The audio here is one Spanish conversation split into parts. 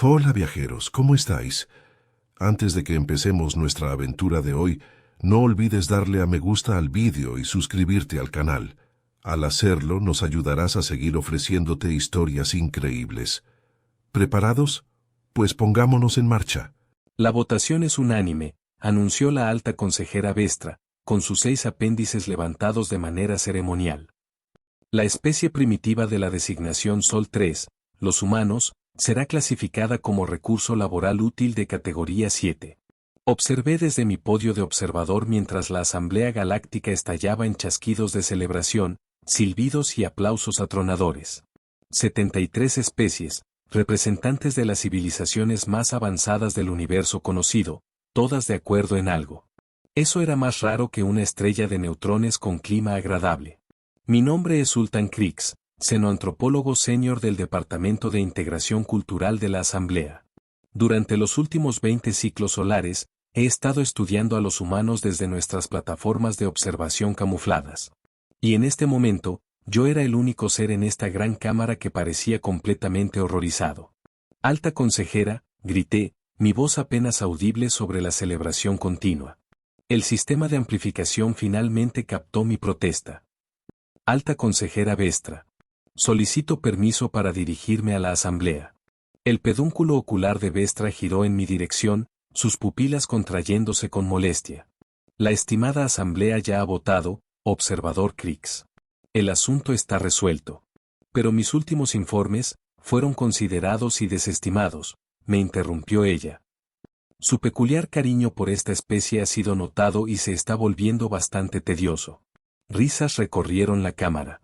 Hola viajeros, ¿cómo estáis? Antes de que empecemos nuestra aventura de hoy, no olvides darle a me gusta al vídeo y suscribirte al canal. Al hacerlo, nos ayudarás a seguir ofreciéndote historias increíbles. ¿Preparados? Pues pongámonos en marcha. La votación es unánime, anunció la alta consejera Vestra, con sus 6 apéndices levantados de manera ceremonial. La especie primitiva de la designación Sol 3, los humanos, será clasificada como recurso laboral útil de categoría 7. Observé desde mi podio de observador mientras la Asamblea Galáctica estallaba en chasquidos de celebración, silbidos y aplausos atronadores. 73 especies, representantes de las civilizaciones más avanzadas del universo conocido, todas de acuerdo en algo. Eso era más raro que una estrella de neutrones con clima agradable. Mi nombre es Sultan Krix, xenoantropólogo senior del Departamento de Integración Cultural de la Asamblea. Durante los últimos 20 ciclos solares, he estado estudiando a los humanos desde nuestras plataformas de observación camufladas. Y en este momento, yo era el único ser en esta gran cámara que parecía completamente horrorizado. Alta consejera, grité, mi voz apenas audible sobre la celebración continua. El sistema de amplificación finalmente captó mi protesta. Alta consejera Vestra. Solicito permiso para dirigirme a la asamblea. El pedúnculo ocular de Vestra giró en mi dirección, sus pupilas contrayéndose con molestia. La estimada asamblea ya ha votado, observador Krix. El asunto está resuelto. Pero mis últimos informes fueron considerados y desestimados, me interrumpió ella. Su peculiar cariño por esta especie ha sido notado y se está volviendo bastante tedioso. Risas recorrieron la cámara.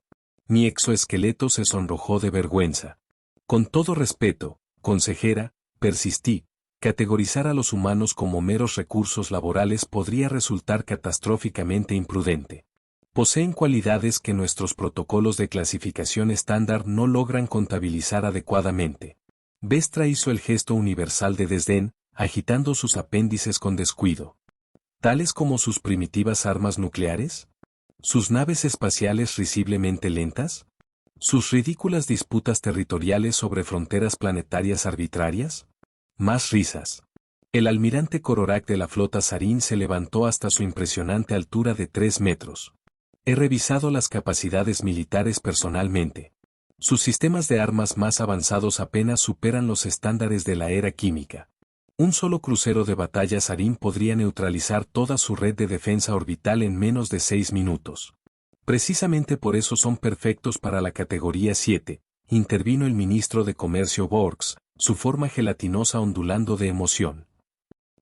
Mi exoesqueleto se sonrojó de vergüenza. Con todo respeto, consejera, persistí, categorizar a los humanos como meros recursos laborales podría resultar catastróficamente imprudente. Poseen cualidades que nuestros protocolos de clasificación estándar no logran contabilizar adecuadamente. Vestra hizo el gesto universal de desdén, agitando sus apéndices con descuido. ¿Tales como sus primitivas armas nucleares? ¿Sus naves espaciales risiblemente lentas? ¿Sus ridículas disputas territoriales sobre fronteras planetarias arbitrarias? Más risas. El almirante Cororac de la flota Sarin se levantó hasta su impresionante altura de 3 metros. He revisado las capacidades militares personalmente. Sus sistemas de armas más avanzados apenas superan los estándares de la era química. Un solo crucero de batalla Sarin podría neutralizar toda su red de defensa orbital en menos de 6 minutos. Precisamente por eso son perfectos para la categoría 7, intervino el ministro de Comercio Borgs, su forma gelatinosa ondulando de emoción.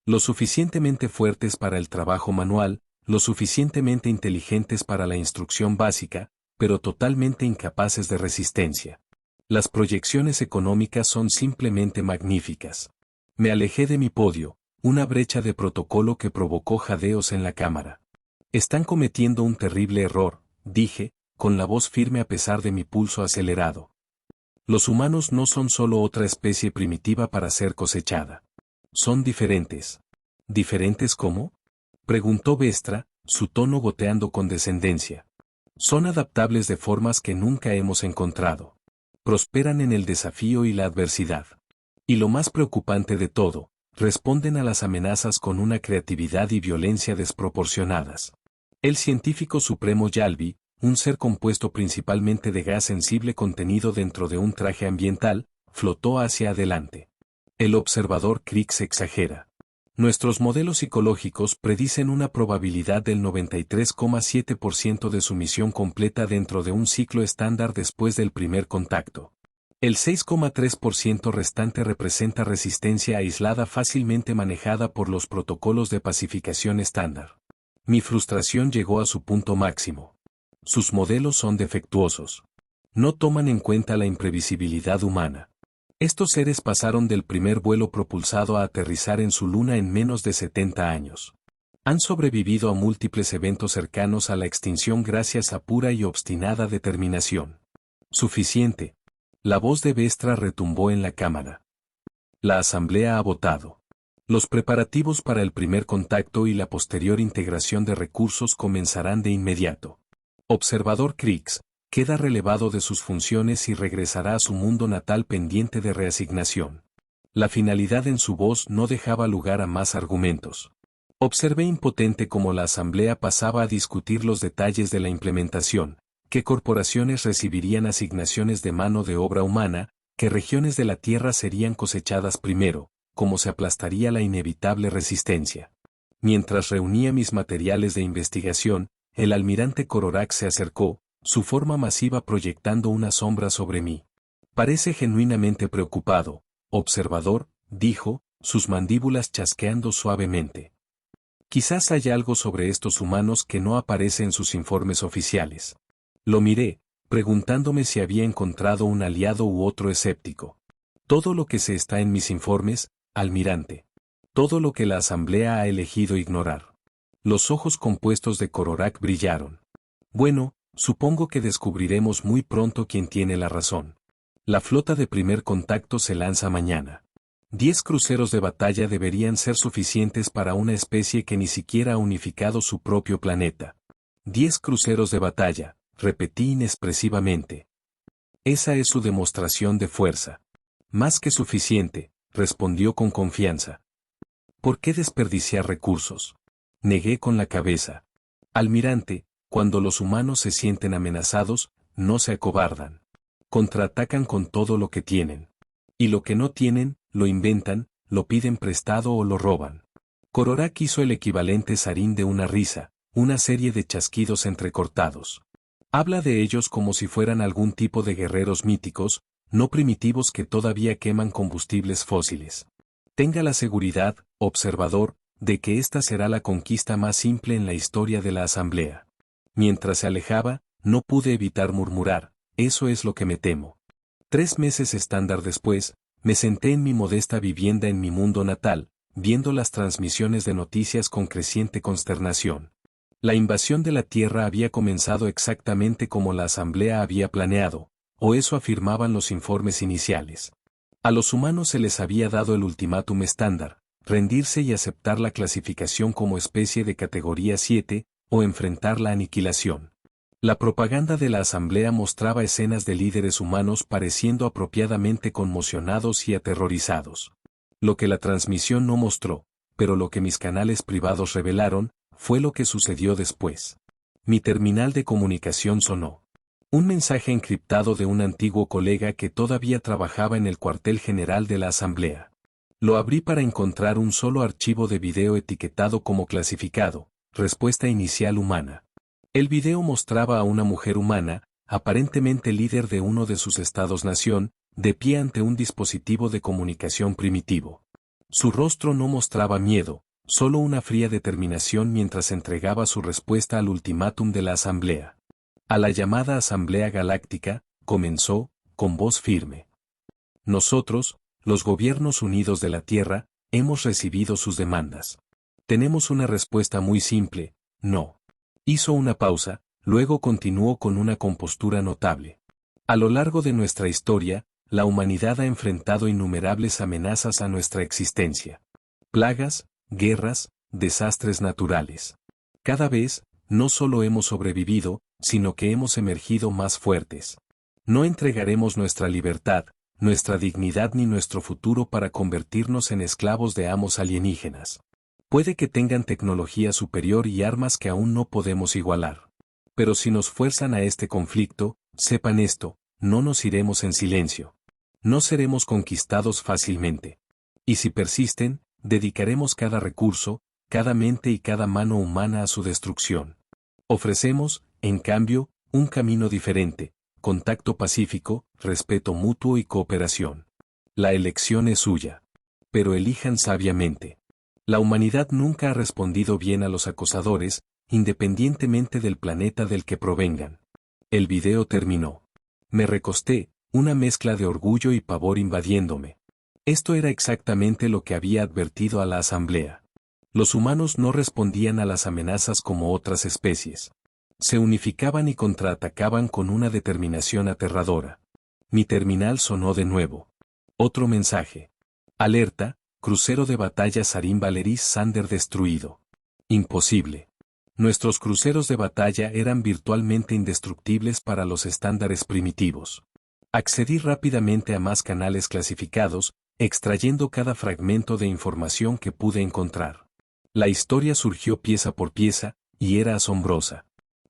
Lo suficientemente fuertes para el trabajo manual, lo suficientemente inteligentes para la instrucción básica, pero totalmente incapaces de resistencia. Las proyecciones económicas son simplemente magníficas. Me alejé de mi podio, una brecha de protocolo que provocó jadeos en la cámara. Están cometiendo un terrible error, dije, con la voz firme a pesar de mi pulso acelerado. Los humanos no son solo otra especie primitiva para ser cosechada. Son diferentes. ¿Diferentes cómo? Preguntó Vestra, su tono goteando con descendencia. Son adaptables de formas que nunca hemos encontrado. Prosperan en el desafío y la adversidad. Y lo más preocupante de todo, responden a las amenazas con una creatividad y violencia desproporcionadas. El científico supremo Yalvi, un ser compuesto principalmente de gas sensible contenido dentro de un traje ambiental, flotó hacia adelante. El observador Krix exagera. Nuestros modelos psicológicos predicen una probabilidad del 93,7% de sumisión completa dentro de un ciclo estándar después del primer contacto. El 6,3% restante representa resistencia aislada fácilmente manejada por los protocolos de pacificación estándar. Mi frustración llegó a su punto máximo. Sus modelos son defectuosos. No toman en cuenta la imprevisibilidad humana. Estos seres pasaron del primer vuelo propulsado a aterrizar en su luna en menos de 70 años. Han sobrevivido a múltiples eventos cercanos a la extinción gracias a pura y obstinada determinación. Suficiente. La voz de Vestra retumbó en la cámara. La asamblea ha votado. Los preparativos para el primer contacto y la posterior integración de recursos comenzarán de inmediato. Observador Krix, queda relevado de sus funciones y regresará a su mundo natal pendiente de reasignación. La finalidad en su voz no dejaba lugar a más argumentos. Observé impotente cómo la asamblea pasaba a discutir los detalles de la implementación, qué corporaciones recibirían asignaciones de mano de obra humana, qué regiones de la tierra serían cosechadas primero, cómo se aplastaría la inevitable resistencia. Mientras reunía mis materiales de investigación, el almirante Cororac se acercó, su forma masiva proyectando una sombra sobre mí. Parece genuinamente preocupado, observador, dijo, sus mandíbulas chasqueando suavemente. Quizás haya algo sobre estos humanos que no aparece en sus informes oficiales. Lo miré, preguntándome si había encontrado un aliado u otro escéptico. Todo lo que se está en mis informes, almirante. Todo lo que la asamblea ha elegido ignorar. Los ojos compuestos de Cororac brillaron. Bueno, supongo que descubriremos muy pronto quién tiene la razón. La flota de primer contacto se lanza mañana. 10 cruceros de batalla deberían ser suficientes para una especie que ni siquiera ha unificado su propio planeta. 10 cruceros de batalla, repetí inexpresivamente. Esa es su demostración de fuerza. Más que suficiente, respondió con confianza. ¿Por qué desperdiciar recursos? Negué con la cabeza. Almirante, cuando los humanos se sienten amenazados, no se acobardan. Contraatacan con todo lo que tienen. Y lo que no tienen, lo inventan, lo piden prestado o lo roban. Cororac hizo el equivalente sarín de una risa, una serie de chasquidos entrecortados. Habla de ellos como si fueran algún tipo de guerreros míticos, no primitivos que todavía queman combustibles fósiles. Tenga la seguridad, observador, de que esta será la conquista más simple en la historia de la Asamblea. Mientras se alejaba, no pude evitar murmurar, eso es lo que me temo. 3 meses estándar después, me senté en mi modesta vivienda en mi mundo natal, viendo las transmisiones de noticias con creciente consternación. La invasión de la Tierra había comenzado exactamente como la Asamblea había planeado, o eso afirmaban los informes iniciales. A los humanos se les había dado el ultimátum estándar, rendirse y aceptar la clasificación como especie de categoría 7, o enfrentar la aniquilación. La propaganda de la Asamblea mostraba escenas de líderes humanos pareciendo apropiadamente conmocionados y aterrorizados. Lo que la transmisión no mostró, pero lo que mis canales privados revelaron, fue lo que sucedió después. Mi terminal de comunicación sonó. Un mensaje encriptado de un antiguo colega que todavía trabajaba en el cuartel general de la Asamblea. Lo abrí para encontrar un solo archivo de video etiquetado como clasificado, respuesta inicial humana. El video mostraba a una mujer humana, aparentemente líder de uno de sus estados-nación, de pie ante un dispositivo de comunicación primitivo. Su rostro no mostraba miedo, solo una fría determinación mientras entregaba su respuesta al ultimátum de la Asamblea. A la llamada Asamblea Galáctica, comenzó, con voz firme. Nosotros, los gobiernos unidos de la Tierra, hemos recibido sus demandas. Tenemos una respuesta muy simple, no. Hizo una pausa, luego continuó con una compostura notable. A lo largo de nuestra historia, la humanidad ha enfrentado innumerables amenazas a nuestra existencia. Plagas, guerras, desastres naturales. Cada vez, no solo hemos sobrevivido, sino que hemos emergido más fuertes. No entregaremos nuestra libertad, nuestra dignidad ni nuestro futuro para convertirnos en esclavos de amos alienígenas. Puede que tengan tecnología superior y armas que aún no podemos igualar. Pero si nos fuerzan a este conflicto, sepan esto, no nos iremos en silencio. No seremos conquistados fácilmente. Y si persisten, dedicaremos cada recurso, cada mente y cada mano humana a su destrucción. Ofrecemos, en cambio, un camino diferente, contacto pacífico, respeto mutuo y cooperación. La elección es suya. Pero elijan sabiamente. La humanidad nunca ha respondido bien a los acosadores, independientemente del planeta del que provengan. El video terminó. Me recosté, una mezcla de orgullo y pavor invadiéndome. Esto era exactamente lo que había advertido a la Asamblea. Los humanos no respondían a las amenazas como otras especies. Se unificaban y contraatacaban con una determinación aterradora. Mi terminal sonó de nuevo. Otro mensaje. Alerta. Crucero de batalla Sarin Valeris Sander destruido. Imposible. Nuestros cruceros de batalla eran virtualmente indestructibles para los estándares primitivos. Accedí rápidamente a más canales clasificados, extrayendo cada fragmento de información que pude encontrar. La historia surgió pieza por pieza, y era asombrosa.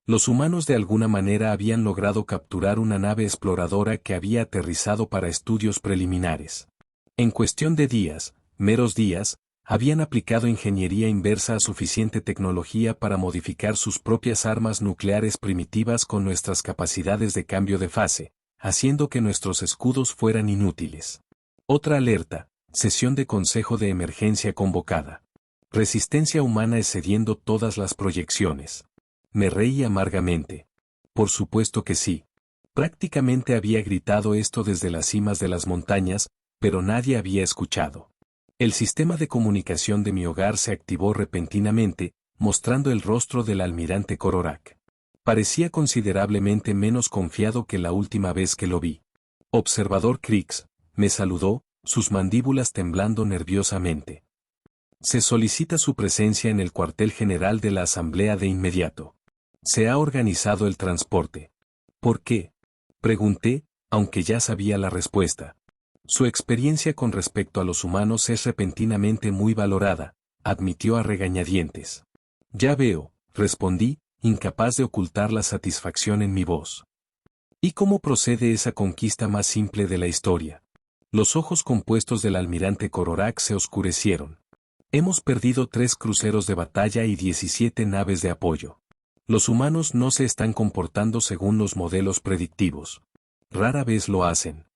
Los humanos de alguna manera habían logrado capturar una nave exploradora que había aterrizado para estudios preliminares. En cuestión de días, meros días, habían aplicado ingeniería inversa a suficiente tecnología para modificar sus propias armas nucleares primitivas con nuestras capacidades de cambio de fase, haciendo que nuestros escudos fueran inútiles. Otra alerta, sesión de consejo de emergencia convocada. Resistencia humana excediendo todas las proyecciones. Me reí amargamente. Por supuesto que sí. Prácticamente había gritado esto desde las cimas de las montañas, pero nadie había escuchado. El sistema de comunicación de mi hogar se activó repentinamente, mostrando el rostro del almirante Cororac. Parecía considerablemente menos confiado que la última vez que lo vi. Observador Krix, me saludó, sus mandíbulas temblando nerviosamente. Se solicita su presencia en el cuartel general de la Asamblea de inmediato. Se ha organizado el transporte. ¿Por qué? Pregunté, aunque ya sabía la respuesta. Su experiencia con respecto a los humanos es repentinamente muy valorada, admitió a regañadientes. Ya veo, respondí, incapaz de ocultar la satisfacción en mi voz. ¿Y cómo procede esa conquista más simple de la historia? Los ojos compuestos del almirante Cororac se oscurecieron. Hemos perdido 3 cruceros de batalla y 17 naves de apoyo. Los humanos no se están comportando según los modelos predictivos. Rara vez lo hacen.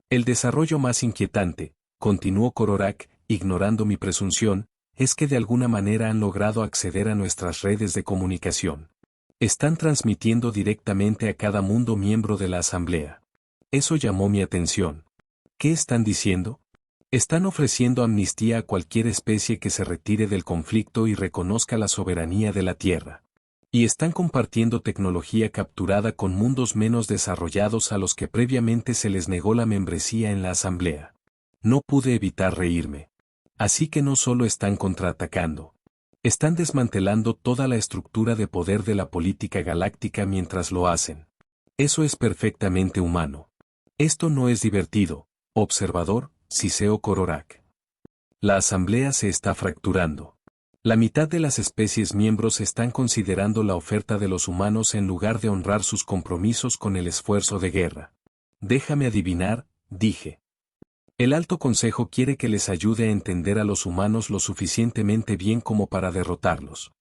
El desarrollo más inquietante, continuó Cororac, ignorando mi presunción, es que de alguna manera han logrado acceder a nuestras redes de comunicación. Están transmitiendo directamente a cada mundo miembro de la Asamblea. Eso llamó mi atención. ¿Qué están diciendo? Están ofreciendo amnistía a cualquier especie que se retire del conflicto y reconozca la soberanía de la Tierra. Y están compartiendo tecnología capturada con mundos menos desarrollados a los que previamente se les negó la membresía en la Asamblea. No pude evitar reírme. Así que no solo están contraatacando. Están desmantelando toda la estructura de poder de la política galáctica mientras lo hacen. Eso es perfectamente humano. Esto no es divertido, observador, Siseo Cororac. La Asamblea se está fracturando. La mitad de las especies miembros están considerando la oferta de los humanos en lugar de honrar sus compromisos con el esfuerzo de guerra. Déjame adivinar, dije. El Alto Consejo quiere que les ayude a entender a los humanos lo suficientemente bien como para derrotarlos.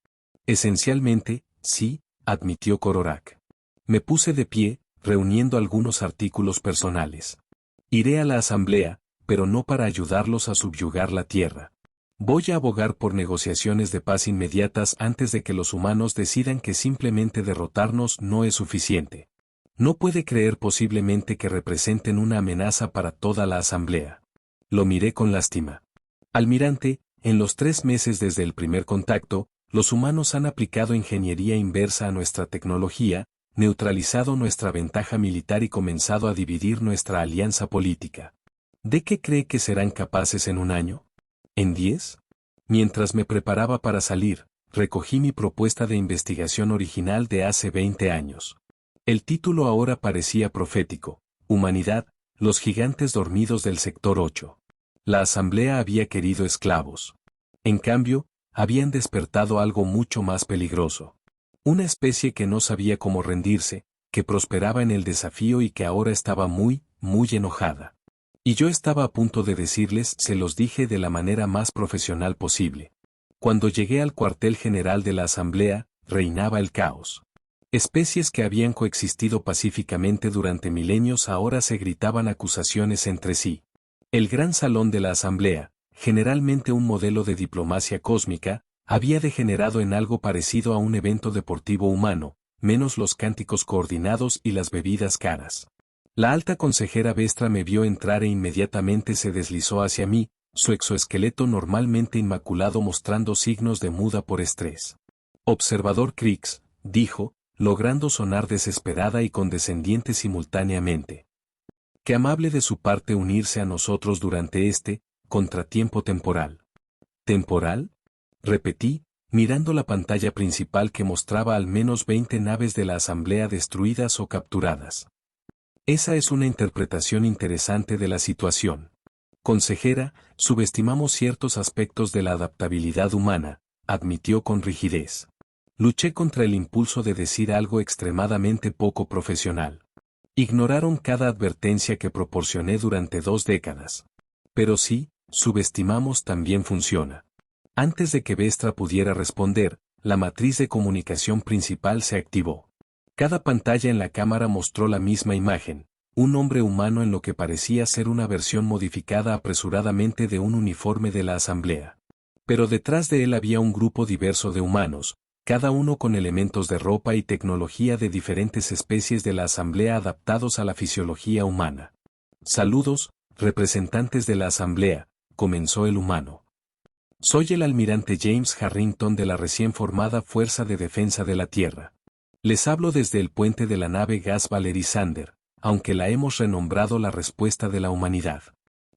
Esencialmente, sí, admitió Cororac. Me puse de pie, reuniendo algunos artículos personales. Iré a la Asamblea, pero no para ayudarlos a subyugar la Tierra. Voy a abogar por negociaciones de paz inmediatas antes de que los humanos decidan que simplemente derrotarnos no es suficiente. No puede creer posiblemente que representen una amenaza para toda la Asamblea. Lo miré con lástima. Almirante, en los 3 meses desde el primer contacto, los humanos han aplicado ingeniería inversa a nuestra tecnología, neutralizado nuestra ventaja militar y comenzado a dividir nuestra alianza política. ¿De qué cree que serán capaces en un año? ¿En 10? Mientras me preparaba para salir, recogí mi propuesta de investigación original de hace 20 años. El título ahora parecía profético: Humanidad, los gigantes dormidos del sector 8. La Asamblea había querido esclavos. En cambio, habían despertado algo mucho más peligroso. Una especie que no sabía cómo rendirse, que prosperaba en el desafío y que ahora estaba muy enojada. Y yo estaba a punto de decirles, se los dije de la manera más profesional posible. Cuando llegué al cuartel general de la Asamblea, reinaba el caos. Especies que habían coexistido pacíficamente durante milenios ahora se gritaban acusaciones entre sí. El gran salón de la Asamblea, generalmente un modelo de diplomacia cósmica, había degenerado en algo parecido a un evento deportivo humano, menos los cánticos coordinados y las bebidas caras. La alta consejera Vestra me vio entrar e inmediatamente se deslizó hacia mí, su exoesqueleto normalmente inmaculado mostrando signos de muda por estrés. Observador Krix, dijo, logrando sonar desesperada y condescendiente simultáneamente. Qué amable de su parte unirse a nosotros durante este contratiempo temporal. ¿Temporal? Repetí, mirando la pantalla principal que mostraba al menos 20 naves de la Asamblea destruidas o capturadas. Esa es una interpretación interesante de la situación. Consejera, subestimamos ciertos aspectos de la adaptabilidad humana, admitió con rigidez. Luché contra el impulso de decir algo extremadamente poco profesional. Ignoraron cada advertencia que proporcioné durante 2 décadas. Pero sí, subestimamos también funciona. Antes de que Vestra pudiera responder, la matriz de comunicación principal se activó. Cada pantalla en la cámara mostró la misma imagen, un hombre humano en lo que parecía ser una versión modificada apresuradamente de un uniforme de la asamblea. Pero detrás de él había un grupo diverso de humanos, cada uno con elementos de ropa y tecnología de diferentes especies de la asamblea adaptados a la fisiología humana. Saludos, representantes de la asamblea, comenzó el humano. Soy el almirante James Harrington de la recién formada Fuerza de Defensa de la Tierra. Les hablo desde el puente de la nave Gas Valery Sander, aunque la hemos renombrado la respuesta de la humanidad.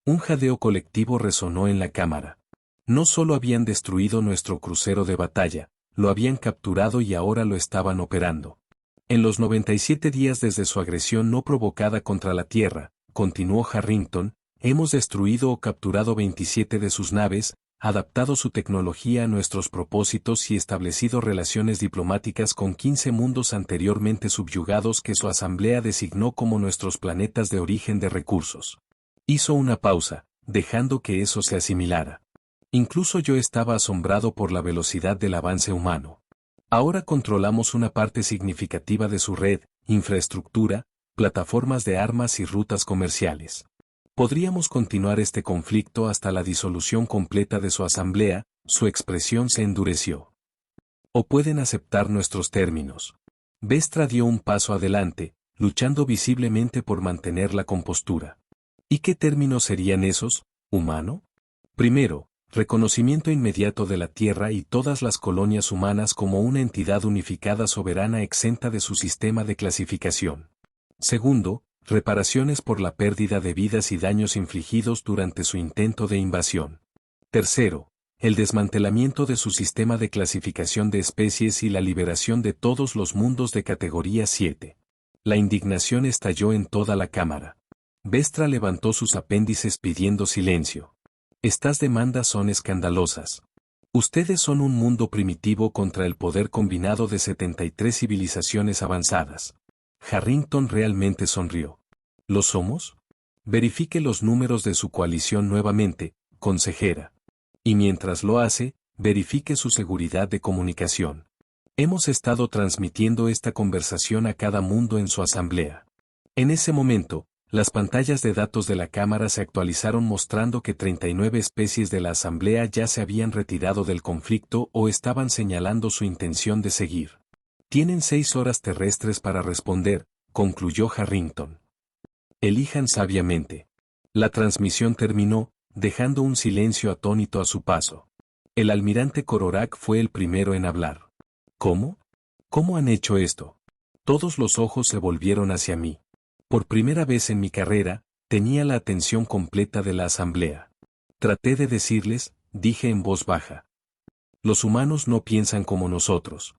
Un jadeo colectivo resonó en la cámara. No solo habían destruido nuestro crucero de batalla, lo habían capturado y ahora lo estaban operando. En los 97 días desde su agresión no provocada contra la Tierra, continuó Harrington, hemos destruido o capturado 27 de sus naves, adaptado su tecnología a nuestros propósitos y establecido relaciones diplomáticas con 15 mundos anteriormente subyugados que su asamblea designó como nuestros planetas de origen de recursos. Hizo una pausa, dejando que eso se asimilara. Incluso yo estaba asombrado por la velocidad del avance humano. Ahora controlamos una parte significativa de su red, infraestructura, plataformas de armas y rutas comerciales. Podríamos continuar este conflicto hasta la disolución completa de su asamblea, su expresión se endureció. O pueden aceptar nuestros términos. Vestra dio un paso adelante, luchando visiblemente por mantener la compostura. ¿Y qué términos serían esos, humano? Primero, reconocimiento inmediato de la Tierra y todas las colonias humanas como una entidad unificada soberana exenta de su sistema de clasificación. Segundo, reparaciones por la pérdida de vidas y daños infligidos durante su intento de invasión. Tercero, el desmantelamiento de su sistema de clasificación de especies y la liberación de todos los mundos de categoría 7. La indignación estalló en toda la cámara. Vestra levantó sus apéndices pidiendo silencio. Estas demandas son escandalosas. Ustedes son un mundo primitivo contra el poder combinado de 73 civilizaciones avanzadas. Harrington realmente sonrió. ¿Lo somos? Verifique los números de su coalición nuevamente, consejera. Y mientras lo hace, verifique su seguridad de comunicación. Hemos estado transmitiendo esta conversación a cada mundo en su asamblea. En ese momento, las pantallas de datos de la cámara se actualizaron mostrando que 39 especies de la asamblea ya se habían retirado del conflicto o estaban señalando su intención de seguir. Tienen 6 horas terrestres para responder, concluyó Harrington. Elijan sabiamente. La transmisión terminó, dejando un silencio atónito a su paso. El almirante Kororak fue el primero en hablar. ¿Cómo? ¿Cómo han hecho esto? Todos los ojos se volvieron hacia mí. Por primera vez en mi carrera, tenía la atención completa de la asamblea. Traté de decirles, dije en voz baja. Los humanos no piensan como nosotros.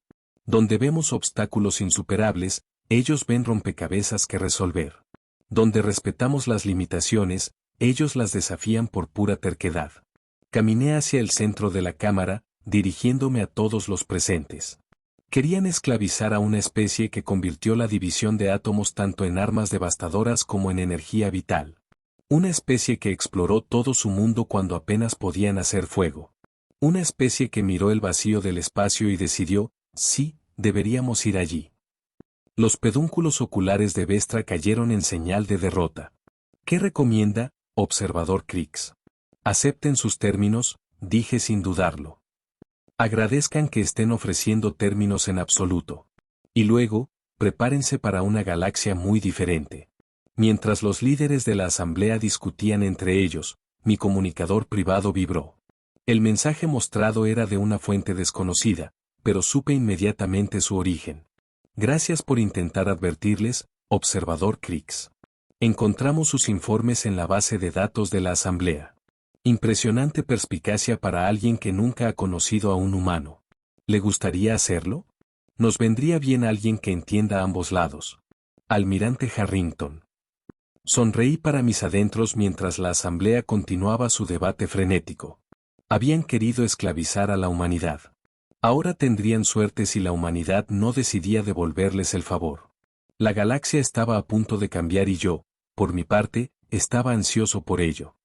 Donde vemos obstáculos insuperables, ellos ven rompecabezas que resolver. Donde respetamos las limitaciones, ellos las desafían por pura terquedad. Caminé hacia el centro de la cámara, dirigiéndome a todos los presentes. Querían esclavizar a una especie que convirtió la división de átomos tanto en armas devastadoras como en energía vital. Una especie que exploró todo su mundo cuando apenas podían hacer fuego. Una especie que miró el vacío del espacio y decidió, sí, deberíamos ir allí. Los pedúnculos oculares de Vestra cayeron en señal de derrota. ¿Qué recomienda, observador Krix? Acepten sus términos, dije sin dudarlo. Agradezcan que estén ofreciendo términos en absoluto. Y luego, prepárense para una galaxia muy diferente. Mientras los líderes de la asamblea discutían entre ellos, mi comunicador privado vibró. El mensaje mostrado era de una fuente desconocida, pero supe inmediatamente su origen. Gracias por intentar advertirles, observador Krix. Encontramos sus informes en la base de datos de la asamblea. Impresionante perspicacia para alguien que nunca ha conocido a un humano. ¿Le gustaría hacerlo? Nos vendría bien alguien que entienda ambos lados. Almirante Harrington. Sonreí para mis adentros mientras la asamblea continuaba su debate frenético. Habían querido esclavizar a la humanidad. Ahora tendrían suerte si la humanidad no decidía devolverles el favor. La galaxia estaba a punto de cambiar y yo, por mi parte, estaba ansioso por ello.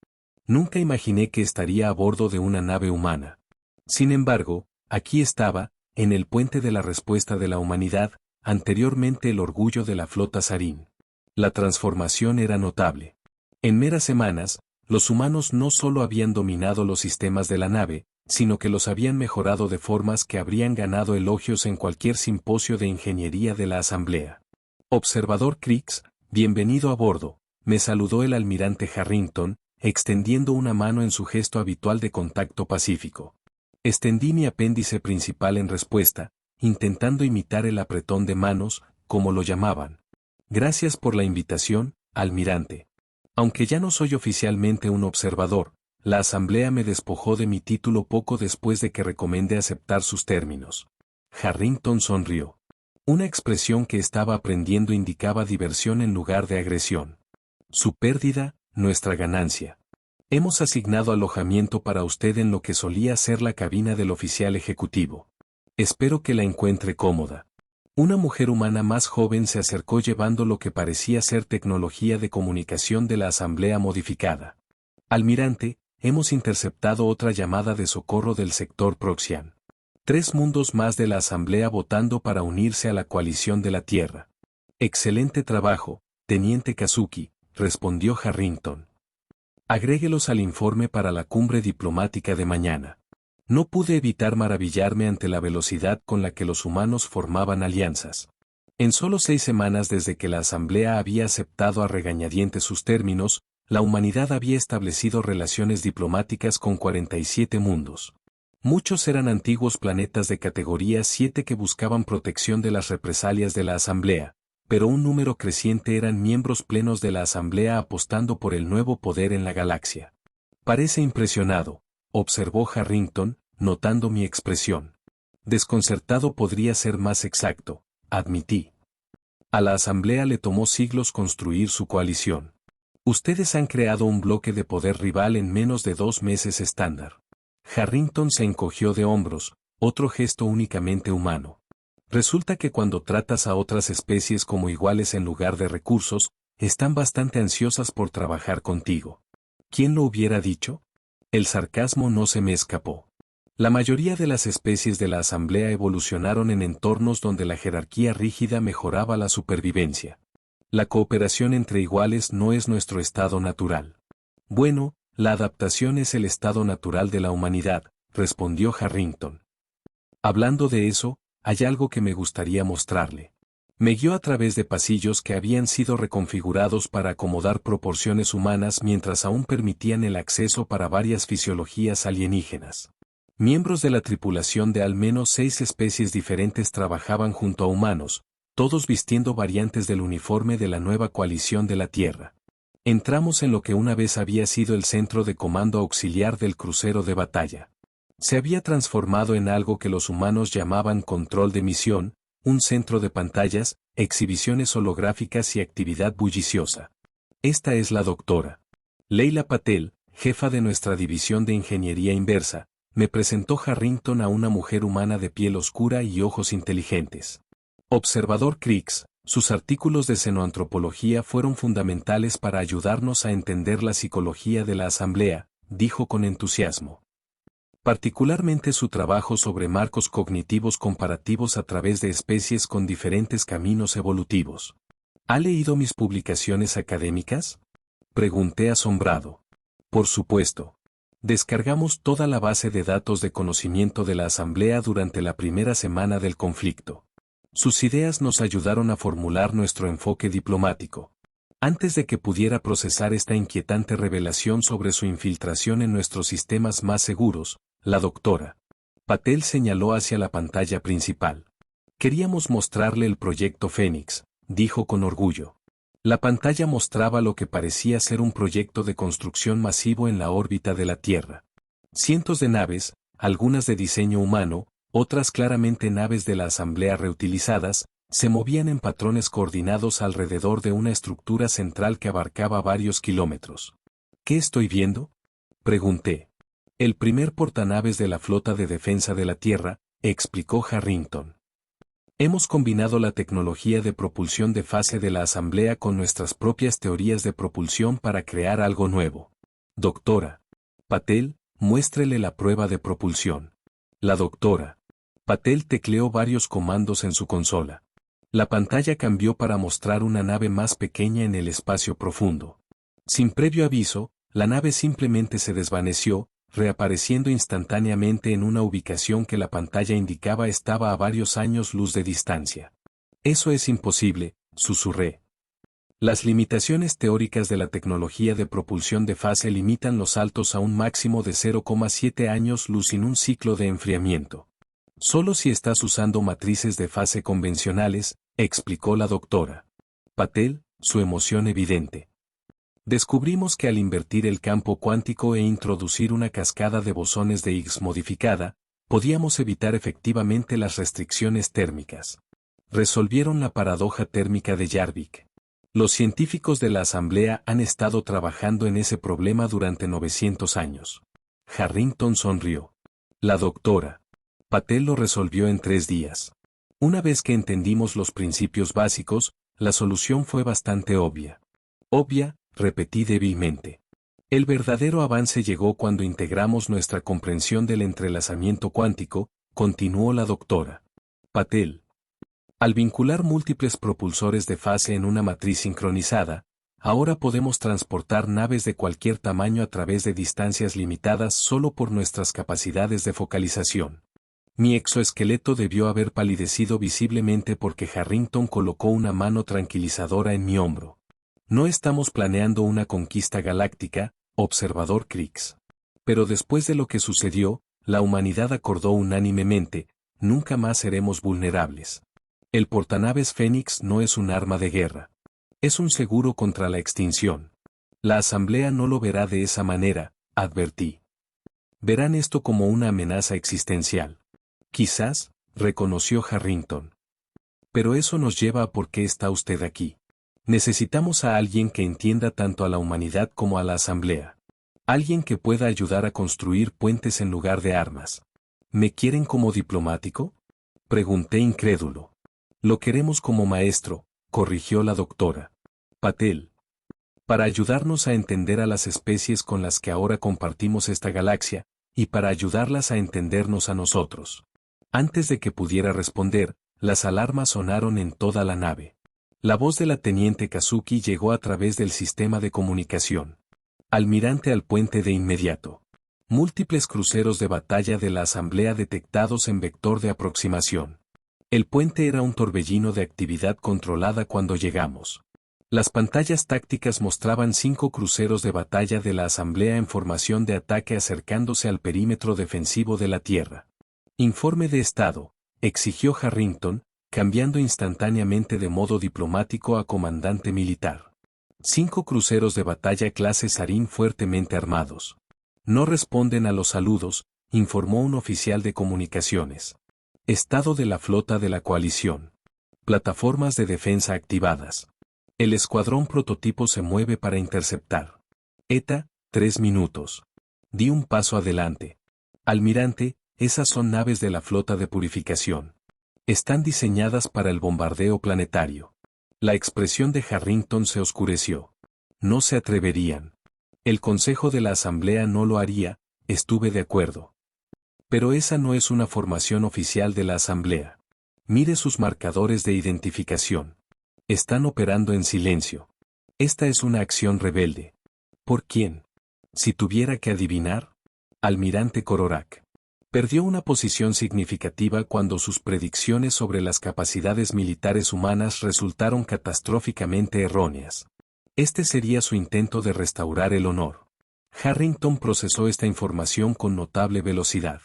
Nunca imaginé que estaría a bordo de una nave humana. Sin embargo, aquí estaba, en el puente de la respuesta de la humanidad, anteriormente el orgullo de la flota Sarín. La transformación era notable. En meras semanas, los humanos no solo habían dominado los sistemas de la nave, sino que los habían mejorado de formas que habrían ganado elogios en cualquier simposio de ingeniería de la Asamblea. Observador Crix, bienvenido a bordo, me saludó el almirante Harrington, extendiendo una mano en su gesto habitual de contacto pacífico. Extendí mi apéndice principal en respuesta, intentando imitar el apretón de manos, como lo llamaban. Gracias por la invitación, almirante. Aunque ya no soy oficialmente un observador, la Asamblea me despojó de mi título poco después de que recomendé aceptar sus términos. Harrington sonrió. Una expresión que estaba aprendiendo indicaba diversión en lugar de agresión. Su pérdida, nuestra ganancia. Hemos asignado alojamiento para usted en lo que solía ser la cabina del oficial ejecutivo. Espero que la encuentre cómoda. Una mujer humana más joven se acercó llevando lo que parecía ser tecnología de comunicación de la Asamblea modificada. Almirante, hemos interceptado otra llamada de socorro del sector Proxian. 3 mundos más de la Asamblea votando para unirse a la coalición de la Tierra. Excelente trabajo, Teniente Kazuki, respondió Harrington. Agréguelos al informe para la cumbre diplomática de mañana. No pude evitar maravillarme ante la velocidad con la que los humanos formaban alianzas. En solo 6 semanas desde que la Asamblea había aceptado a regañadientes sus términos, la humanidad había establecido relaciones diplomáticas con 47 mundos. Muchos eran antiguos planetas de categoría 7 que buscaban protección de las represalias de la Asamblea, pero un número creciente eran miembros plenos de la Asamblea apostando por el nuevo poder en la galaxia. Parece impresionado, observó Harrington, notando mi expresión. Desconcertado podría ser más exacto, admití. A la Asamblea le tomó siglos construir su coalición. Ustedes han creado un bloque de poder rival en menos de 2 meses estándar. Harrington se encogió de hombros, otro gesto únicamente humano. Resulta que cuando tratas a otras especies como iguales en lugar de recursos, están bastante ansiosas por trabajar contigo. ¿Quién lo hubiera dicho? El sarcasmo no se me escapó. La mayoría de las especies de la Asamblea evolucionaron en entornos donde la jerarquía rígida mejoraba la supervivencia. La cooperación entre iguales no es nuestro estado natural. Bueno, la adaptación es el estado natural de la humanidad, respondió Harrington. Hablando de eso, hay algo que me gustaría mostrarle. Me guió a través de pasillos que habían sido reconfigurados para acomodar proporciones humanas mientras aún permitían el acceso para varias fisiologías alienígenas. Miembros de la tripulación de al menos 6 especies diferentes trabajaban junto a humanos, todos vistiendo variantes del uniforme de la nueva coalición de la Tierra. Entramos en lo que una vez había sido el centro de comando auxiliar del crucero de batalla. Se había transformado en algo que los humanos llamaban control de misión, un centro de pantallas, exhibiciones holográficas y actividad bulliciosa. Esta es la doctora Leila Patel, jefa de nuestra división de ingeniería inversa. Me presentó Harrington a una mujer humana de piel oscura y ojos inteligentes. Observador Crix, sus artículos de xenoantropología fueron fundamentales para ayudarnos a entender la psicología de la Asamblea, dijo con entusiasmo. Particularmente su trabajo sobre marcos cognitivos comparativos a través de especies con diferentes caminos evolutivos. ¿Ha leído mis publicaciones académicas? Pregunté asombrado. Por supuesto. Descargamos toda la base de datos de conocimiento de la Asamblea durante la primera semana del conflicto. Sus ideas nos ayudaron a formular nuestro enfoque diplomático. Antes de que pudiera procesar esta inquietante revelación sobre su infiltración en nuestros sistemas más seguros, la doctora Patel señaló hacia la pantalla principal. Queríamos mostrarle el proyecto Fénix, dijo con orgullo. La pantalla mostraba lo que parecía ser un proyecto de construcción masivo en la órbita de la Tierra. Cientos de naves, algunas de diseño humano, otras claramente naves de la Asamblea reutilizadas, Se movían en patrones coordinados alrededor de una estructura central que abarcaba varios kilómetros. ¿Qué estoy viendo?, pregunté. El primer portanaves de la flota de defensa de la Tierra, explicó Harrington. Hemos combinado la tecnología de propulsión de fase de la Asamblea con nuestras propias teorías de propulsión para crear algo nuevo. Doctora Patel, muéstrele la prueba de propulsión. La doctora Patel tecleó varios comandos en su consola. La pantalla cambió para mostrar una nave más pequeña en el espacio profundo. Sin previo aviso, la nave simplemente se desvaneció, reapareciendo instantáneamente en una ubicación que la pantalla indicaba estaba a varios años luz de distancia. Eso es imposible, susurré. Las limitaciones teóricas de la tecnología de propulsión de fase limitan los saltos a un máximo de 0,7 años luz sin un ciclo de enfriamiento. Solo si estás usando matrices de fase convencionales, explicó la doctora Patel, su emoción evidente. Descubrimos que al invertir el campo cuántico e introducir una cascada de bosones de Higgs modificada, podíamos evitar efectivamente las restricciones térmicas. Resolvieron la paradoja térmica de Jarvik. Los científicos de la Asamblea han estado trabajando en ese problema durante 900 años. Harrington sonrió. La doctora Patel lo resolvió en 3 días. Una vez que entendimos los principios básicos, la solución fue bastante obvia. Obvia, repetí débilmente. El verdadero avance llegó cuando integramos nuestra comprensión del entrelazamiento cuántico, continuó la doctora Patel. Al vincular múltiples propulsores de fase en una matriz sincronizada, ahora podemos transportar naves de cualquier tamaño a través de distancias limitadas solo por nuestras capacidades de focalización. Mi exoesqueleto debió haber palidecido visiblemente porque Harrington colocó una mano tranquilizadora en mi hombro. No estamos planeando una conquista galáctica, observador Crix. Pero después de lo que sucedió, la humanidad acordó unánimemente, nunca más seremos vulnerables. El portanaves Fénix no es un arma de guerra. Es un seguro contra la extinción. La Asamblea no lo verá de esa manera, advertí. Verán esto como una amenaza existencial. Quizás, reconoció Harrington. Pero eso nos lleva a por qué está usted aquí. Necesitamos a alguien que entienda tanto a la humanidad como a la Asamblea. Alguien que pueda ayudar a construir puentes en lugar de armas. ¿Me quieren como diplomático?, pregunté incrédulo. Lo queremos como maestro, corrigió la doctora Patel. Para ayudarnos a entender a las especies con las que ahora compartimos esta galaxia, y para ayudarlas a entendernos a nosotros. Antes de que pudiera responder, las alarmas sonaron en toda la nave. La voz de la teniente Kazuki llegó a través del sistema de comunicación. Almirante al puente de inmediato. Múltiples cruceros de batalla de la Asamblea detectados en vector de aproximación. El puente era un torbellino de actividad controlada cuando llegamos. Las pantallas tácticas mostraban 5 cruceros de batalla de la Asamblea en formación de ataque acercándose al perímetro defensivo de la Tierra. Informe de estado, exigió Harrington, cambiando instantáneamente de modo diplomático a comandante militar. 5 cruceros de batalla clase Sarin fuertemente armados. No responden a los saludos, informó un oficial de comunicaciones. Estado de la flota de la coalición. Plataformas de defensa activadas. El escuadrón prototipo se mueve para interceptar. ETA, 3 minutos. Di un paso adelante. Almirante, esas son naves de la flota de purificación. Están diseñadas para el bombardeo planetario. La expresión de Harrington se oscureció. No se atreverían. El Consejo de la Asamblea no lo haría, estuve de acuerdo. Pero esa no es una formación oficial de la Asamblea. Mire sus marcadores de identificación. Están operando en silencio. Esta es una acción rebelde. ¿Por quién? Si tuviera que adivinar, Almirante Kororak. Perdió una posición significativa cuando sus predicciones sobre las capacidades militares humanas resultaron catastróficamente erróneas. Este sería su intento de restaurar el honor. Harrington procesó esta información con notable velocidad.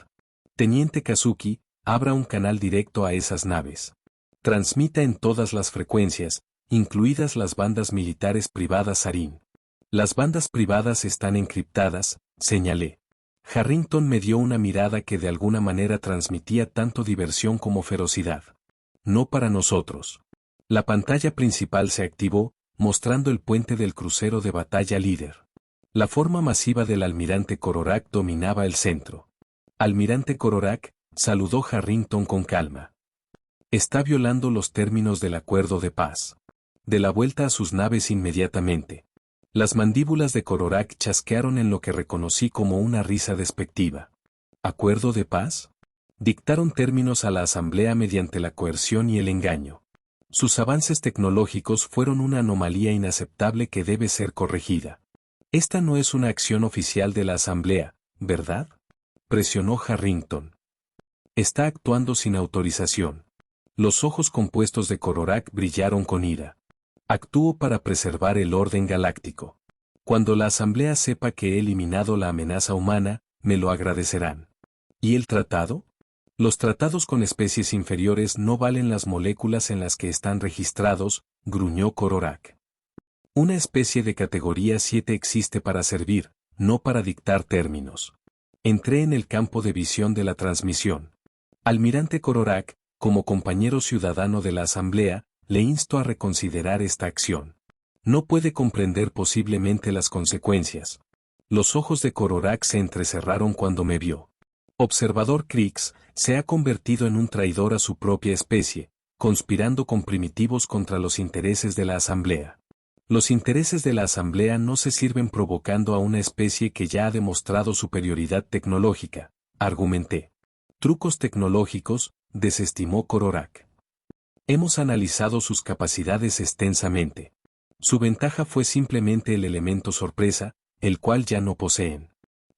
Teniente Kazuki, abra un canal directo a esas naves. Transmita en todas las frecuencias, incluidas las bandas militares privadas Sarin. Las bandas privadas están encriptadas, señalé. Harrington me dio una mirada que de alguna manera transmitía tanto diversión como ferocidad. no para nosotros. La pantalla principal se activó, mostrando el puente del crucero de batalla líder. La forma masiva del almirante Cororac dominaba el centro. Almirante Cororac, saludó Harrington con calma. Está violando los términos del acuerdo de paz. De la vuelta a sus naves inmediatamente. Las mandíbulas de Cororac chasquearon en lo que reconocí como una risa despectiva. ¿Acuerdo de paz? Dictaron términos a la asamblea mediante la coerción y el engaño. Sus avances tecnológicos fueron una anomalía inaceptable que debe ser corregida. Esta no es una acción oficial de la asamblea, ¿verdad? Presionó Harrington. Está actuando sin autorización. Los ojos compuestos de Cororac brillaron con ira. Actúo para preservar el orden galáctico. Cuando la asamblea sepa que he eliminado la amenaza humana, me lo agradecerán. ¿Y el tratado? Los tratados con especies inferiores no valen las moléculas en las que están registrados, gruñó Cororac. Una especie de categoría 7 existe para servir, no para dictar términos. Entré en el campo de visión de la transmisión. Almirante Cororac, como compañero ciudadano de la asamblea, le insto a reconsiderar esta acción. No puede comprender posiblemente las consecuencias. Los ojos de Cororac se entrecerraron cuando me vio. Observador Krix se ha convertido en un traidor a su propia especie, conspirando con primitivos contra los intereses de la asamblea. Los intereses de la asamblea no se sirven provocando a una especie que ya ha demostrado superioridad tecnológica, argumenté. Trucos tecnológicos, desestimó Cororac. Hemos analizado sus capacidades extensamente. Su ventaja fue simplemente el elemento sorpresa, el cual ya no poseen.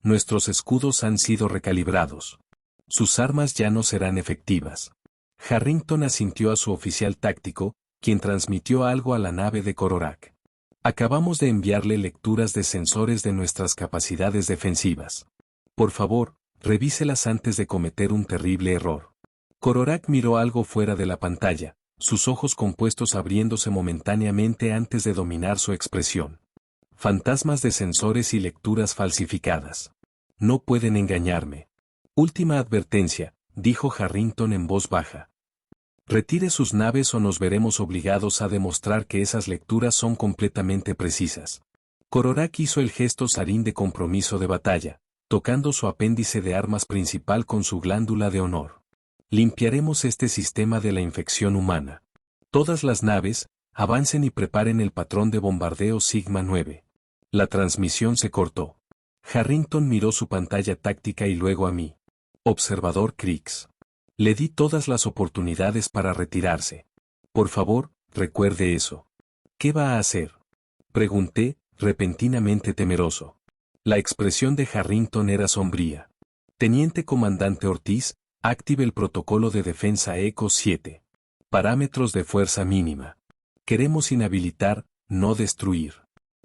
Nuestros escudos han sido recalibrados. Sus armas ya no serán efectivas. Harrington asintió a su oficial táctico, quien transmitió algo a la nave de Cororac. Acabamos de enviarle lecturas de sensores de nuestras capacidades defensivas. Por favor, revíselas antes de cometer un terrible error. Cororac miró algo fuera de la pantalla, sus ojos compuestos abriéndose momentáneamente antes de dominar su expresión. Fantasmas de sensores y lecturas falsificadas. No pueden engañarme. Última advertencia, dijo Harrington en voz baja. Retire sus naves o nos veremos obligados a demostrar que esas lecturas son completamente precisas. Cororac hizo el gesto sarín de compromiso de batalla, tocando su apéndice de armas principal con su glándula de honor. Limpiaremos este sistema de la infección humana. Todas las naves, avancen y preparen el patrón de bombardeo Sigma 9. La transmisión se cortó. Harrington miró su pantalla táctica y luego a mí. Observador Krix. Le di todas las oportunidades para retirarse. Por favor, recuerde eso. ¿Qué va a hacer? Pregunté, repentinamente temeroso. La expresión de Harrington era sombría. Teniente Comandante Ortiz, active el protocolo de defensa ECO 7. Parámetros de fuerza mínima. Queremos inhabilitar, no destruir.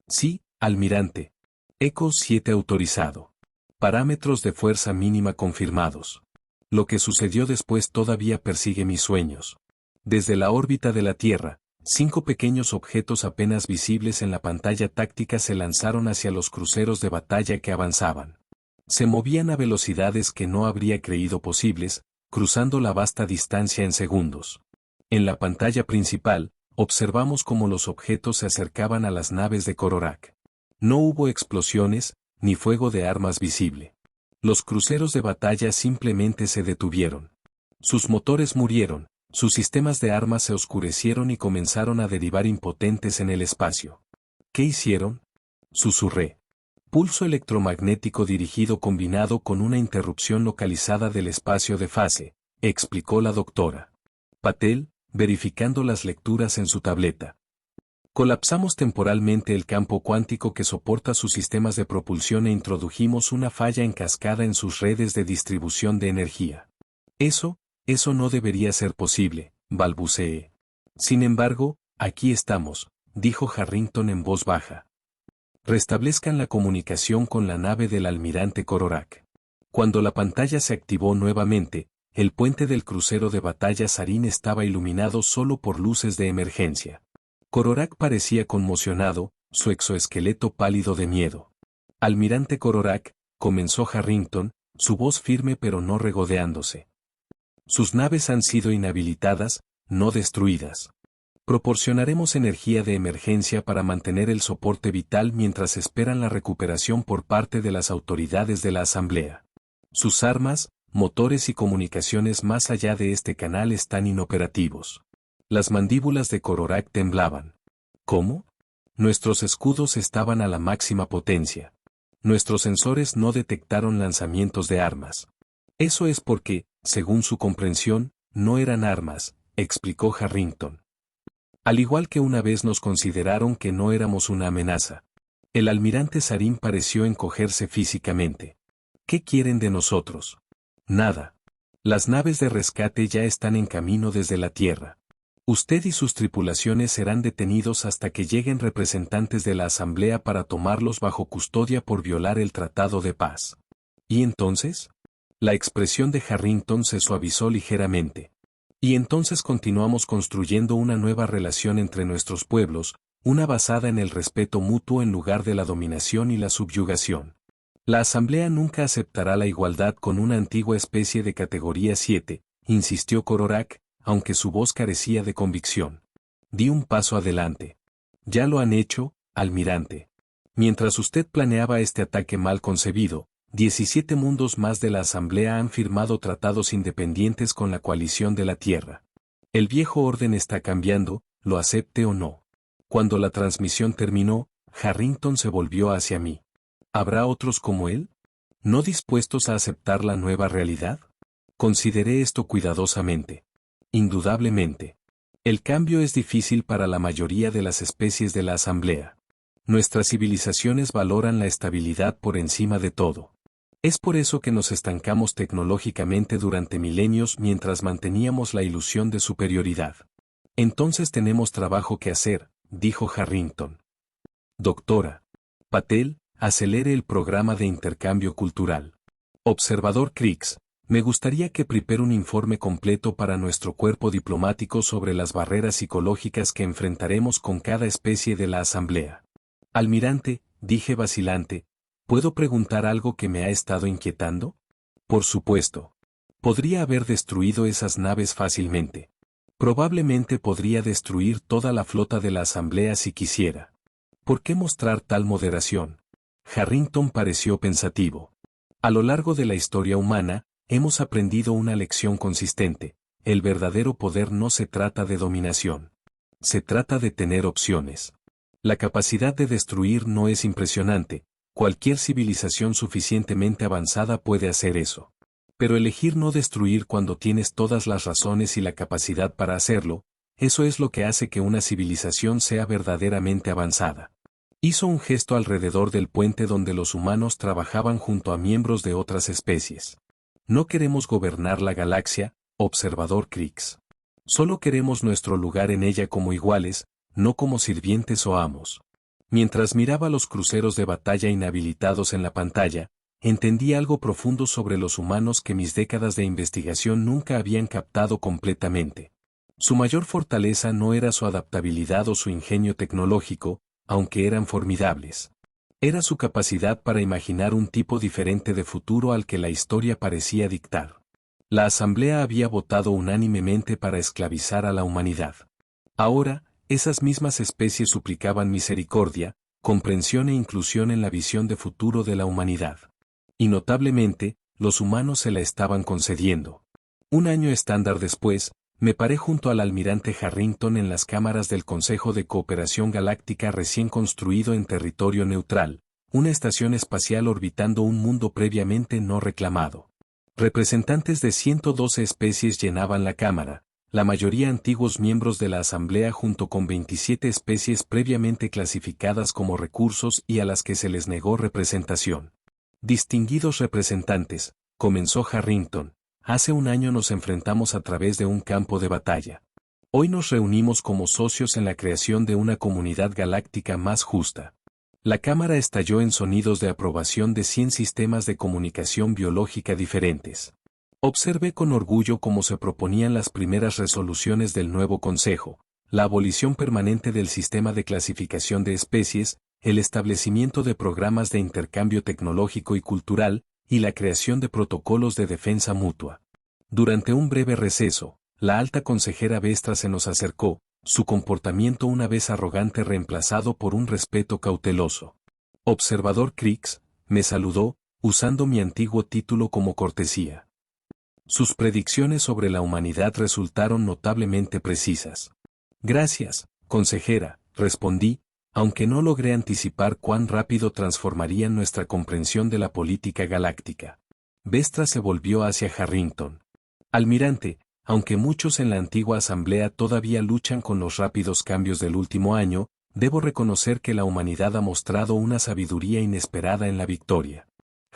Sí, almirante. ECO 7 autorizado. Parámetros de fuerza mínima confirmados. Lo que sucedió después todavía persigue mis sueños. Desde la órbita de la Tierra, 5 pequeños objetos apenas visibles en la pantalla táctica se lanzaron hacia los cruceros de batalla que avanzaban. Se movían a velocidades que no habría creído posibles, cruzando la vasta distancia en segundos. En la pantalla principal, observamos cómo los objetos se acercaban a las naves de Cororac. No hubo explosiones, ni fuego de armas visible. Los cruceros de batalla simplemente se detuvieron. Sus motores murieron, sus sistemas de armas se oscurecieron y comenzaron a derivar impotentes en el espacio. ¿Qué hicieron? Susurré. Pulso electromagnético dirigido combinado con una interrupción localizada del espacio de fase, explicó la doctora Patel, verificando las lecturas en su tableta. Colapsamos temporalmente el campo cuántico que soporta sus sistemas de propulsión e introdujimos una falla en cascada en sus redes de distribución de energía. Eso no debería ser posible, balbuceé. Sin embargo, aquí estamos, dijo Harrington en voz baja. Restablezcan la comunicación con la nave del almirante Cororac. Cuando la pantalla se activó nuevamente, el puente del crucero de batalla Sarin estaba iluminado solo por luces de emergencia. Cororac parecía conmocionado, su exoesqueleto pálido de miedo. Almirante Cororac, comenzó Harrington, su voz firme pero no regodeándose. Sus naves han sido inhabilitadas, no destruidas. Proporcionaremos energía de emergencia para mantener el soporte vital mientras esperan la recuperación por parte de las autoridades de la Asamblea. Sus armas, motores y comunicaciones más allá de este canal están inoperativos. Las mandíbulas de Cororak temblaban. ¿Cómo? Nuestros escudos estaban a la máxima potencia. Nuestros sensores no detectaron lanzamientos de armas. Eso es porque, según su comprensión, no eran armas, explicó Harrington. Al igual que una vez nos consideraron que no éramos una amenaza. El almirante Sarin pareció encogerse físicamente. ¿Qué quieren de nosotros? Nada. Las naves de rescate ya están en camino desde la Tierra. Usted y sus tripulaciones serán detenidos hasta que lleguen representantes de la Asamblea para tomarlos bajo custodia por violar el Tratado de Paz. ¿Y entonces? La expresión de Harrington se suavizó ligeramente. Y entonces continuamos construyendo una nueva relación entre nuestros pueblos, una basada en el respeto mutuo en lugar de la dominación y la subyugación. La Asamblea nunca aceptará la igualdad con una antigua especie de categoría 7, insistió Cororak, aunque su voz carecía de convicción. Di un paso adelante. Ya lo han hecho, almirante. Mientras usted planeaba este ataque mal concebido, 17 mundos más de la Asamblea han firmado tratados independientes con la coalición de la Tierra. El viejo orden está cambiando, lo acepte o no. Cuando la transmisión terminó, Harrington se volvió hacia mí. ¿Habrá otros como él? ¿No dispuestos a aceptar la nueva realidad? Consideré esto cuidadosamente. Indudablemente. El cambio es difícil para la mayoría de las especies de la Asamblea. Nuestras civilizaciones valoran la estabilidad por encima de todo. Es por eso que nos estancamos tecnológicamente durante milenios mientras manteníamos la ilusión de superioridad. Entonces tenemos trabajo que hacer, dijo Harrington. Doctora Patel, acelere el programa de intercambio cultural. Observador Kriegs, me gustaría que prepare un informe completo para nuestro cuerpo diplomático sobre las barreras psicológicas que enfrentaremos con cada especie de la Asamblea. Almirante, dije vacilante, ¿puedo preguntar algo que me ha estado inquietando? Por supuesto. Podría haber destruido esas naves fácilmente. Probablemente podría destruir toda la flota de la Asamblea si quisiera. ¿Por qué mostrar tal moderación? Harrington pareció pensativo. A lo largo de la historia humana, hemos aprendido una lección consistente. El verdadero poder no se trata de dominación. Se trata de tener opciones. La capacidad de destruir no es impresionante. Cualquier civilización suficientemente avanzada puede hacer eso. Pero elegir no destruir cuando tienes todas las razones y la capacidad para hacerlo, eso es lo que hace que una civilización sea verdaderamente avanzada. Hizo un gesto alrededor del puente donde los humanos trabajaban junto a miembros de otras especies. No queremos gobernar la galaxia, observador Kriegs. Solo queremos nuestro lugar en ella como iguales, no como sirvientes o amos. Mientras miraba los cruceros de batalla inhabilitados en la pantalla, entendí algo profundo sobre los humanos que mis décadas de investigación nunca habían captado completamente. Su mayor fortaleza no era su adaptabilidad o su ingenio tecnológico, aunque eran formidables. Era su capacidad para imaginar un tipo diferente de futuro al que la historia parecía dictar. La Asamblea había votado unánimemente para esclavizar a la humanidad. Ahora, esas mismas especies suplicaban misericordia, comprensión e inclusión en la visión de futuro de la humanidad. Y notablemente, los humanos se la estaban concediendo. Un año estándar después, me paré junto al almirante Harrington en las cámaras del Consejo de Cooperación Galáctica recién construido en territorio neutral, una estación espacial orbitando un mundo previamente no reclamado. Representantes de 112 especies llenaban la cámara, la mayoría antiguos miembros de la Asamblea junto con 27 especies previamente clasificadas como recursos y a las que se les negó representación. Distinguidos representantes, comenzó Harrington, hace un año nos enfrentamos a través de un campo de batalla. Hoy nos reunimos como socios en la creación de una comunidad galáctica más justa. La cámara estalló en sonidos de aprobación de 100 sistemas de comunicación biológica diferentes. Observé con orgullo cómo se proponían las primeras resoluciones del nuevo Consejo, la abolición permanente del sistema de clasificación de especies, el establecimiento de programas de intercambio tecnológico y cultural, y la creación de protocolos de defensa mutua. Durante un breve receso, la alta consejera Vestra se nos acercó, su comportamiento una vez arrogante reemplazado por un respeto cauteloso. Observador Crix, me saludó, usando mi antiguo título como cortesía. Sus predicciones sobre la humanidad resultaron notablemente precisas. Gracias, consejera, respondí, aunque no logré anticipar cuán rápido transformarían nuestra comprensión de la política galáctica. Vestra se volvió hacia Harrington. Almirante, aunque muchos en la antigua asamblea todavía luchan con los rápidos cambios del último año, debo reconocer que la humanidad ha mostrado una sabiduría inesperada en la victoria.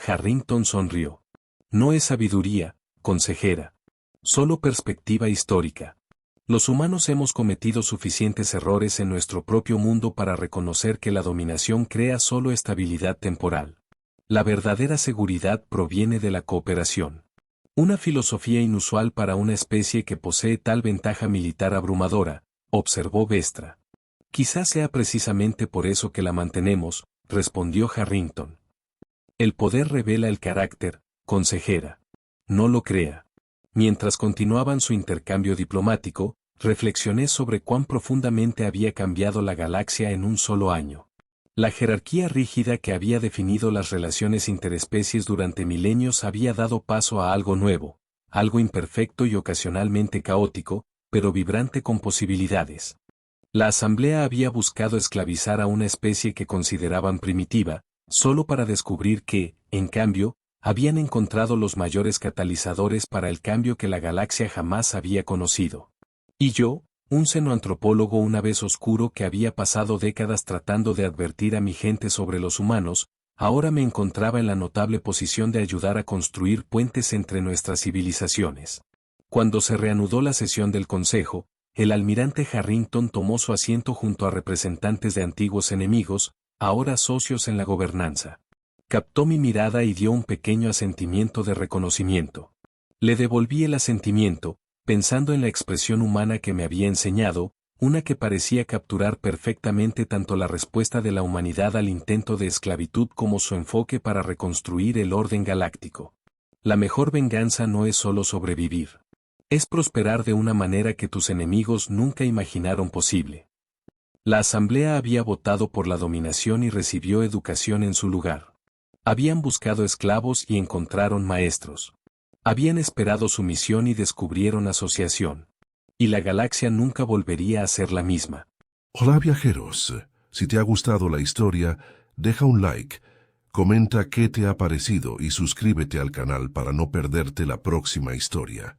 Harrington sonrió. No es sabiduría, consejera. Solo perspectiva histórica. Los humanos hemos cometido suficientes errores en nuestro propio mundo para reconocer que la dominación crea solo estabilidad temporal. La verdadera seguridad proviene de la cooperación. Una filosofía inusual para una especie que posee tal ventaja militar abrumadora, observó Vestra. Quizás sea precisamente por eso que la mantenemos, respondió Harrington. El poder revela el carácter, consejera. No lo crea. Mientras continuaban su intercambio diplomático, reflexioné sobre cuán profundamente había cambiado la galaxia en un solo año. La jerarquía rígida que había definido las relaciones interespecies durante milenios había dado paso a algo nuevo, algo imperfecto y ocasionalmente caótico, pero vibrante con posibilidades. La asamblea había buscado esclavizar a una especie que consideraban primitiva, solo para descubrir que, en cambio, habían encontrado los mayores catalizadores para el cambio que la galaxia jamás había conocido. Y yo, un xenoantropólogo una vez oscuro que había pasado décadas tratando de advertir a mi gente sobre los humanos, ahora me encontraba en la notable posición de ayudar a construir puentes entre nuestras civilizaciones. Cuando se reanudó la sesión del Consejo, el almirante Harrington tomó su asiento junto a representantes de antiguos enemigos, ahora socios en la gobernanza. Captó mi mirada y dio un pequeño asentimiento de reconocimiento. Le devolví el asentimiento, pensando en la expresión humana que me había enseñado, una que parecía capturar perfectamente tanto la respuesta de la humanidad al intento de esclavitud como su enfoque para reconstruir el orden galáctico. La mejor venganza no es solo sobrevivir. Es prosperar de una manera que tus enemigos nunca imaginaron posible. La asamblea había votado por la dominación y recibió educación en su lugar. Habían buscado esclavos y encontraron maestros. Habían esperado sumisión y descubrieron asociación. Y la galaxia nunca volvería a ser la misma. Hola viajeros, si te ha gustado la historia, deja un like, comenta qué te ha parecido y suscríbete al canal para no perderte la próxima historia.